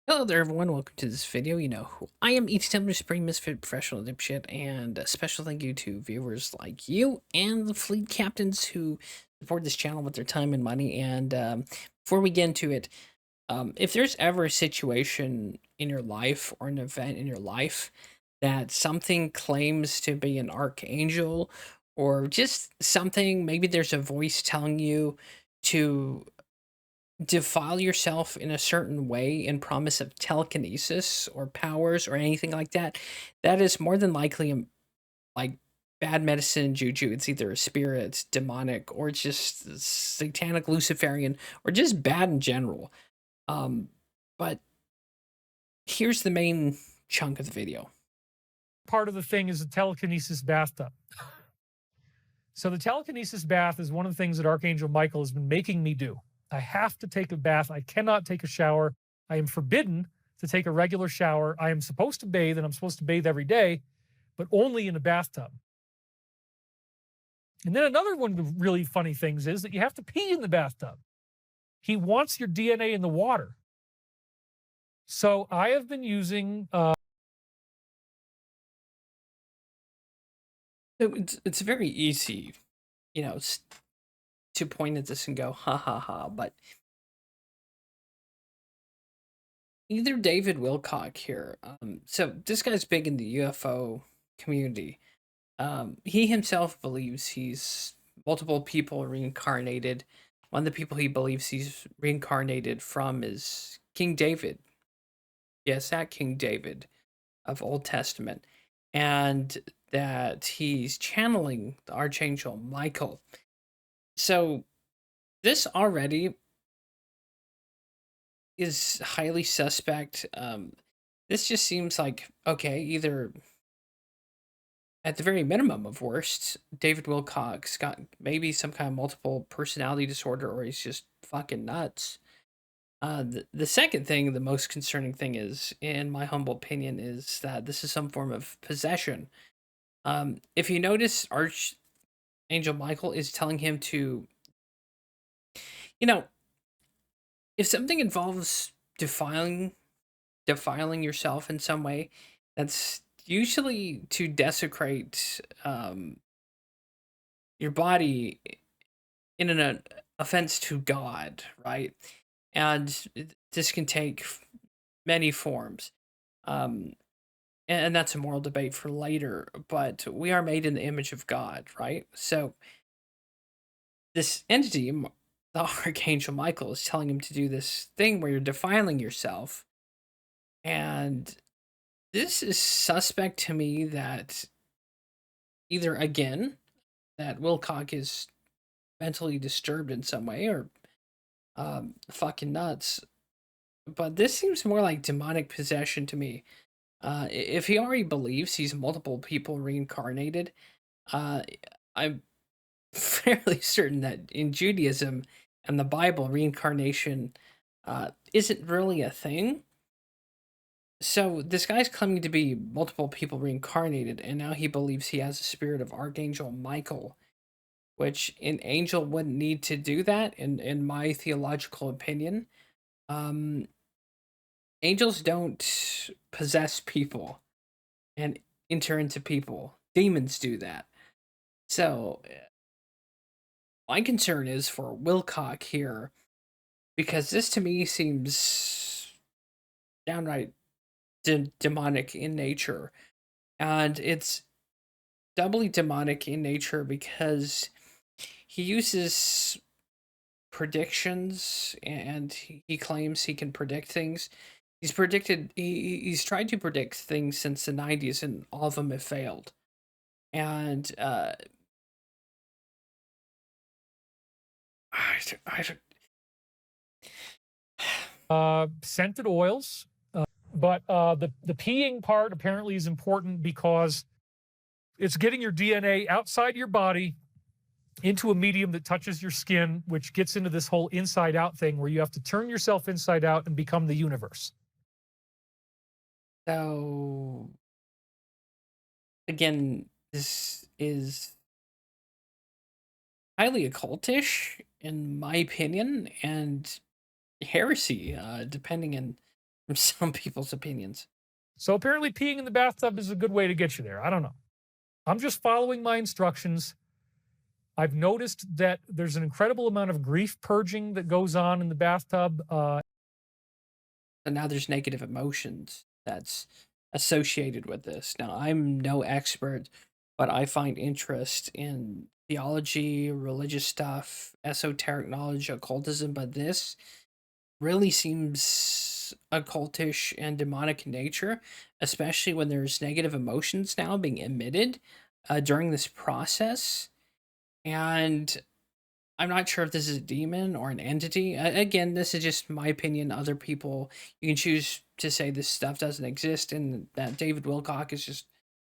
Hello there, everyone. Welcome to this video. You know who I am, ETTemplar, Supreme Misfit Professional Dipshit, and a special thank you to viewers like you and the fleet captains who support this channel with their time and money. And before we get into it, if there's ever a situation in your life or an event in your life that something claims to be an archangel or just something, maybe there's a voice telling you to defile yourself in a certain way and promise of telekinesis or powers or anything like that, that is more than likely like bad medicine juju. It's either a spirit, it's demonic, or it's just satanic, Luciferian, or just bad in general. But here's the main chunk of the video. Part of the thing is a telekinesis bathtub. So the telekinesis bath is one of the things that Archangel Michael has been making me do. I have to take a bath. I cannot take a shower. I am forbidden to take a regular shower. I am supposed to bathe, and I'm supposed to bathe every day, but only in a bathtub. And then another one of the really funny things is that you have to pee in the bathtub. He wants your DNA in the water. So I have been using It's very easy, to point at this and go ha ha ha, but either David Wilcock here. So this guy's big in the UFO community. He himself believes he's multiple people reincarnated. One of the people he believes he's reincarnated from is King David. Yes, that King David of Old Testament. And that he's channeling the Archangel Michael. So this already is highly suspect. This just seems like, okay, either at the very minimum of worst, David Wilcock's got maybe some kind of multiple personality disorder, or he's just fucking nuts. The second thing, the most concerning thing is, in my humble opinion, is that this is some form of possession. If you notice, Archangel Michael is telling him to, you know, if something involves defiling yourself in some way, that's usually to desecrate your body in an offense to God, right? And this can take many forms. Um, and that's a moral debate for later, but we are made in the image of God, right? So this entity, the Archangel Michael, is telling him to do this thing where you're defiling yourself. And this is suspect to me that either, again, that Wilcock is mentally disturbed in some way or fucking nuts. But this seems more like demonic possession to me. If he already believes he's multiple people reincarnated, uh, I'm fairly certain that in Judaism and the Bible, reincarnation isn't really a thing. So this guy's claiming to be multiple people reincarnated, and now he believes he has a spirit of Archangel Michael, which an angel wouldn't need to do that, in my theological opinion. Um, Angels don't possess people and enter into people. Demons do that. So my concern is for Wilcock here, because this to me seems downright demonic in nature. And it's doubly demonic in nature because he uses predictions and he claims he can predict things. He's tried to predict things since the 90s and all of them have failed. And I, I, scented oils. But the peeing part apparently is important because it's getting your DNA outside your body into a medium that touches your skin, which gets into this whole inside out thing where you have to turn yourself inside out and become the universe. so again, this is highly occultish in my opinion and heresy, depending on from some people's opinions. So apparently, peeing in the bathtub is a good way to get you there. I don't know. I'm just following my instructions. I've noticed that there's an incredible amount of grief purging that goes on in the bathtub. And now there's negative emotions that's associated with this. Now, I'm no expert, but I find interest in theology, religious stuff, esoteric knowledge, occultism, but this really seems occultish and demonic in nature, especially when there's negative emotions now being emitted during this process. And I'm not sure if this is a demon or an entity. Again, this is just my opinion. Other people, you can choose to say this stuff doesn't exist and that David Wilcock is just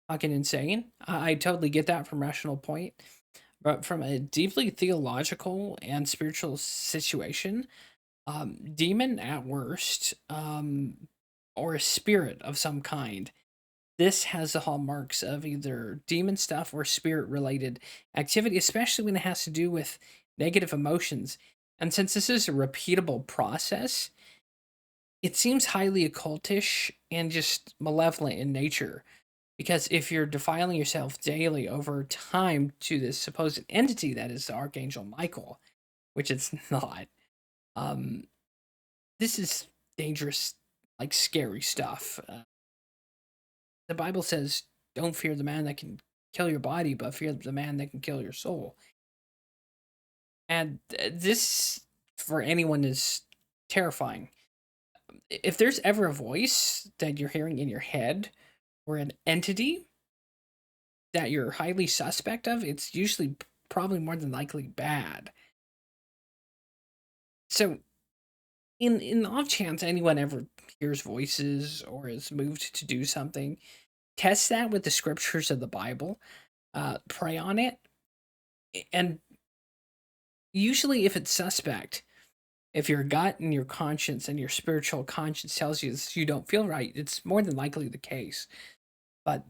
fucking insane. I totally get that from rational point. But from a deeply theological and spiritual situation, demon at worst, or a spirit of some kind, this has the hallmarks of either demon stuff or spirit related activity, especially when it has to do with negative emotions. And since this is a repeatable process, it seems highly occultish and just malevolent in nature. Because if you're defiling yourself daily over time to this supposed entity that is the Archangel Michael, which it's not, um, this is dangerous, like scary stuff. The Bible says, "Don't fear the man that can kill your body, but fear the man that can kill your soul." And this, for anyone, is terrifying. If there's ever a voice that you're hearing in your head or an entity that you're highly suspect of, it's usually probably more than likely bad. So, in the off chance anyone ever hears voices or is moved to do something, test that with the scriptures of the Bible. Pray on it, and usually, if it's suspect, if your gut and your conscience and your spiritual conscience tells you this, you don't feel right, it's more than likely the case. But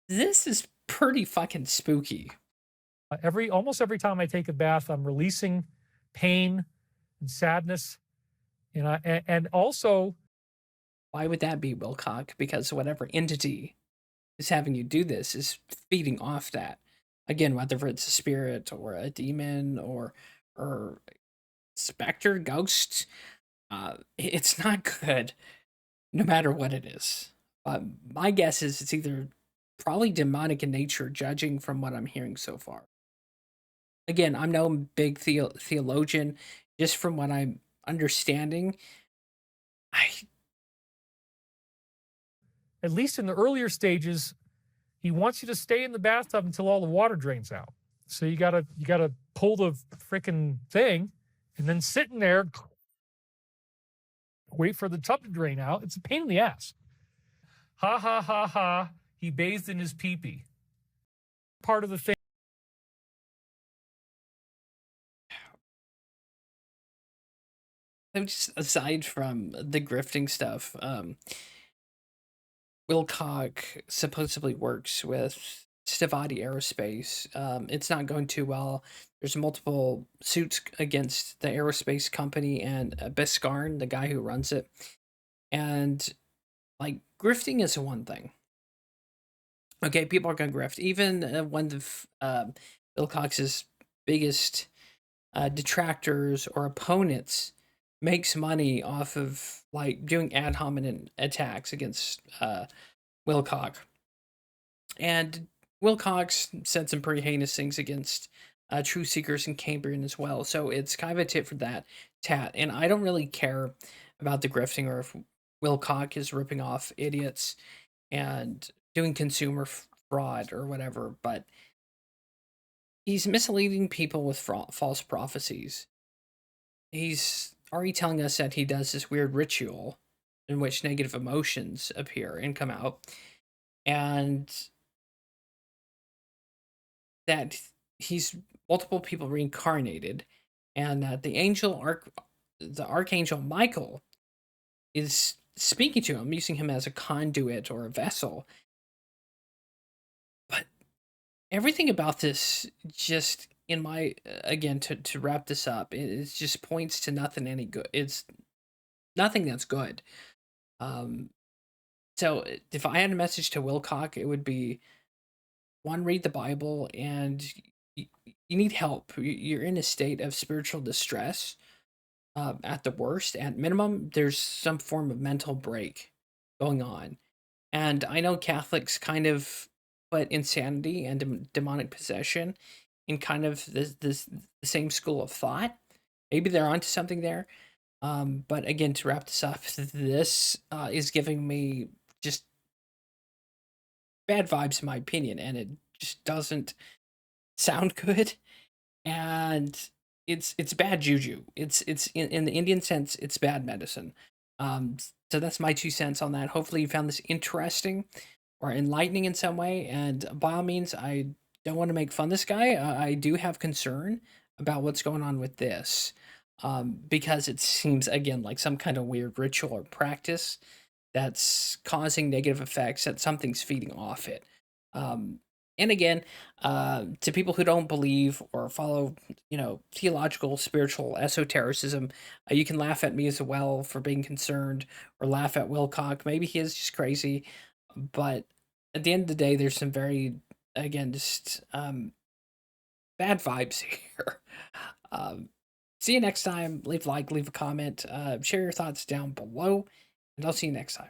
this is pretty fucking spooky. Almost every time I take a bath, I'm releasing pain and sadness, and also Why would that be, Wilcock? Because whatever entity is having you do this is feeding off that. Again, whether it's a spirit or a demon or specter, ghost, it's not good, no matter what it is. My guess is it's either probably demonic in nature, judging from what I'm hearing so far. Again, I'm no big theologian. Just from what I'm understanding, I at least in the earlier stages, he wants you to stay in the bathtub until all the water drains out. So you gotta pull the freaking thing and then sit in there, wait for the tub to drain out. It's a pain in the ass. Ha ha ha ha. He bathed in his pee-pee. Part of the thing. I'm just aside from the grifting stuff. Wilcock supposedly works with Stavati Aerospace. It's not going too well. There's multiple suits against the aerospace company and Biscarn, the guy who runs it. And like grifting is one thing. Okay, people are gonna grift. Even one of Wilcox's biggest detractors or opponents makes money off of like doing ad hominem attacks against Wilcock. And Wilcox said some pretty heinous things against True Seekers and Cambrian as well. So it's kind of a tit for that tat. And I don't really care about the grifting or if Wilcock is ripping off idiots and doing consumer fraud or whatever, but he's misleading people with false prophecies. He's already telling us that he does this weird ritual in which negative emotions appear and come out, and that he's multiple people reincarnated, and that the archangel Michael is speaking to him, using him as a conduit or a vessel. But everything about this just in my again to wrap this up, it just points to nothing any good. It's nothing that's good. Um, so if I had a message to Wilcock, it would be one, read the Bible, and you, you need help. You're in a state of spiritual distress. At the worst, at minimum, there's some form of mental break going on. And I know Catholics kind of put insanity and demonic possession in kind of the same school of thought. Maybe they're onto something there. But again, to wrap this up, this is giving me just bad vibes, in my opinion, and it just doesn't sound good. And it's bad juju. It's in the Indian sense, it's bad medicine. So that's my 2 cents on that. Hopefully, you found this interesting or enlightening in some way. And by all means, I don't want to make fun of this guy. I do have concern about what's going on with this, because it seems again like some kind of weird ritual or practice that's causing negative effects, that something's feeding off it. Um, and again, to people who don't believe or follow, theological, spiritual esotericism, you can laugh at me as well for being concerned, or laugh at Wilcock. Maybe he is just crazy, but at the end of the day, there's some very, again, just bad vibes here. Um, See you next time. Leave a like, leave a comment, share your thoughts down below, and I'll see you next time.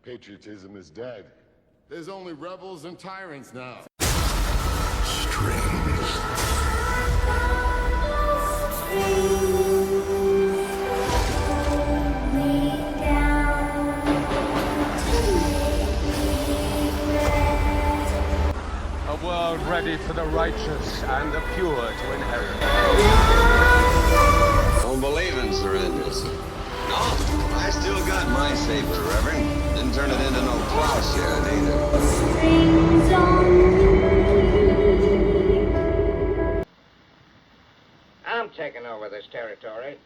Patriotism is dead. There's only rebels and tyrants now. A world ready for the righteous and the pure to inherit. Don't believe in surrenders. No, I still got my saber, Reverend. Didn't turn it into no plowshare either. I'm taking over this territory.